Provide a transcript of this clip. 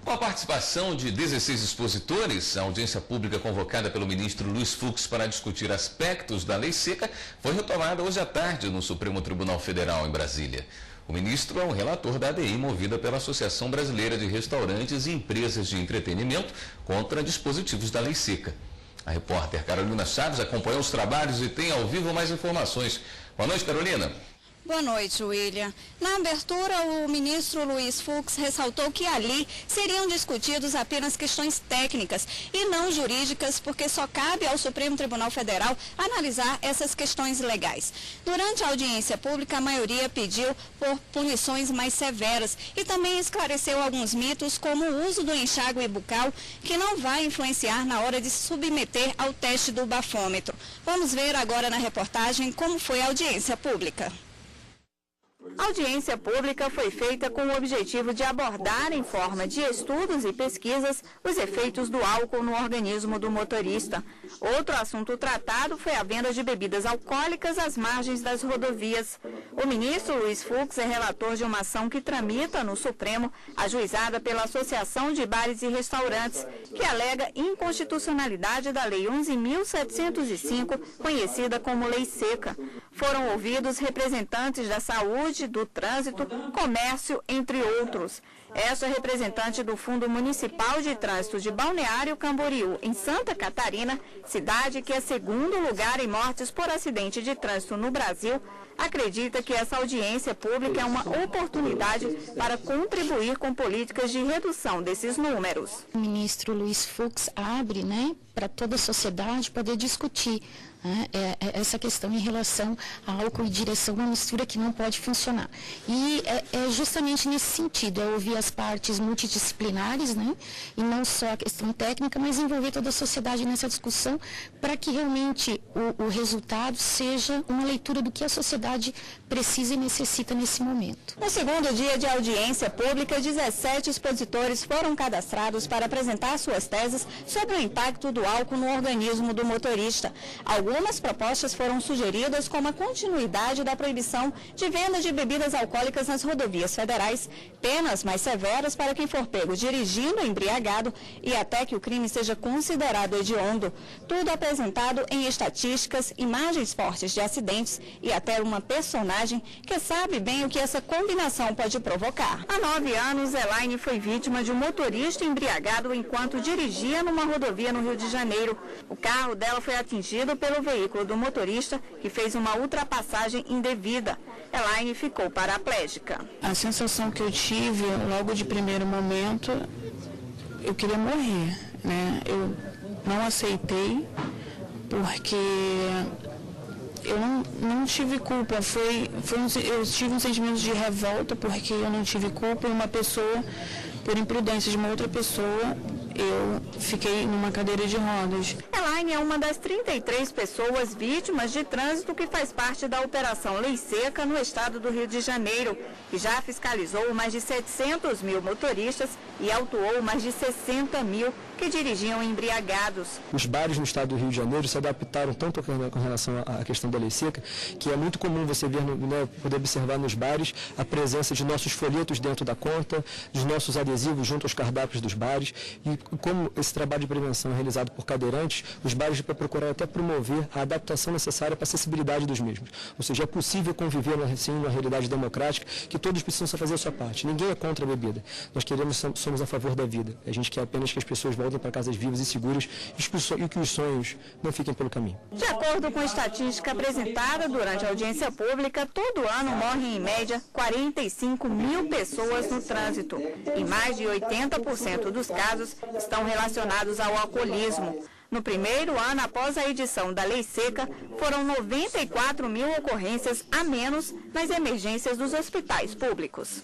Com a participação de 16 expositores, a audiência pública convocada pelo ministro Luiz Fux para discutir aspectos da lei seca foi retomada hoje à tarde no Supremo Tribunal Federal em Brasília. O ministro é o relator da ADI movida pela Associação Brasileira de Restaurantes e Empresas de Entretenimento contra dispositivos da lei seca. A repórter Carolina Chaves acompanhou os trabalhos e tem ao vivo mais informações. Boa noite, Carolina. Boa noite, William. Na abertura, o ministro Luiz Fux ressaltou que ali seriam discutidos apenas questões técnicas e não jurídicas, porque só cabe ao Supremo Tribunal Federal analisar essas questões legais. Durante a audiência pública, a maioria pediu por punições mais severas e também esclareceu alguns mitos, como o uso do enxágue bucal, que não vai influenciar na hora de se submeter ao teste do bafômetro. Vamos ver agora na reportagem como foi a audiência pública. A audiência pública foi feita com o objetivo de abordar, em forma de estudos e pesquisas, os efeitos do álcool no organismo do motorista. Outro assunto tratado foi a venda de bebidas alcoólicas às margens das rodovias. O ministro Luiz Fux é relator de uma ação que tramita no Supremo, ajuizada pela Associação de Bares e Restaurantes, que alega inconstitucionalidade da Lei 11.705, conhecida como Lei Seca. Foram ouvidos representantes da saúde, do trânsito, comércio, entre outros. Esta representante do Fundo Municipal de Trânsito de Balneário Camboriú, em Santa Catarina, cidade que é segundo lugar em mortes por acidente de trânsito no Brasil, acredita que essa audiência pública é uma oportunidade para contribuir com políticas de redução desses números. O ministro Luiz Fux abre, para toda a sociedade poder discutir essa questão em relação ao álcool e direção, uma mistura que não pode funcionar. E é justamente nesse sentido, é ouvir as partes multidisciplinares, e não só a questão técnica, mas envolver toda a sociedade nessa discussão para que realmente o resultado seja uma leitura do que a sociedade precisa e necessita nesse momento. No segundo dia de audiência pública, 17 expositores foram cadastrados para apresentar suas teses sobre o impacto do álcool no organismo do motorista. Algumas propostas foram sugeridas como a continuidade da proibição de venda de bebidas alcoólicas nas rodovias federais, penas mais severas para quem for pego dirigindo embriagado e até que o crime seja considerado hediondo. Tudo apresentado em estatísticas, imagens fortes de acidentes e até uma personagem que sabe bem o que essa combinação pode provocar. Há 9 anos, Elaine foi vítima de um motorista embriagado enquanto dirigia numa rodovia no Rio de Janeiro. O carro dela foi atingido pelo veículo do motorista, que fez uma ultrapassagem indevida. Elaine ficou paraplégica. A sensação que eu tive logo de primeiro momento, eu queria morrer, Eu não aceitei, porque eu não tive culpa. Eu tive um sentimento de revolta, porque eu não tive culpa e uma pessoa, por imprudência de uma outra pessoa, eu fiquei numa cadeira de rodas. Elaine é uma das 33 pessoas vítimas de trânsito que faz parte da Operação Lei Seca no estado do Rio de Janeiro, que já fiscalizou mais de 700 mil motoristas e autuou mais de 60 mil que dirigiam embriagados. Os bares no estado do Rio de Janeiro se adaptaram tanto com relação à questão da lei seca, que é muito comum você ver, poder observar nos bares a presença de nossos folhetos dentro da conta, dos nossos adesivos junto aos cardápios dos bares. E como esse trabalho de prevenção é realizado por cadeirantes, os bares procuraram até promover a adaptação necessária para a acessibilidade dos mesmos. Ou seja, é possível conviver assim, numa realidade democrática que todos precisam só fazer a sua parte. Ninguém é contra a bebida. Nós somos a favor da vida. A gente quer apenas que as pessoas voltem para casas vivas e seguras e que os sonhos não fiquem pelo caminho. De acordo com a estatística apresentada durante a audiência pública, todo ano morrem em média 45 mil pessoas no trânsito e mais de 80% dos casos estão relacionados ao alcoolismo. No primeiro ano após a edição da Lei Seca, foram 94 mil ocorrências a menos nas emergências dos hospitais públicos.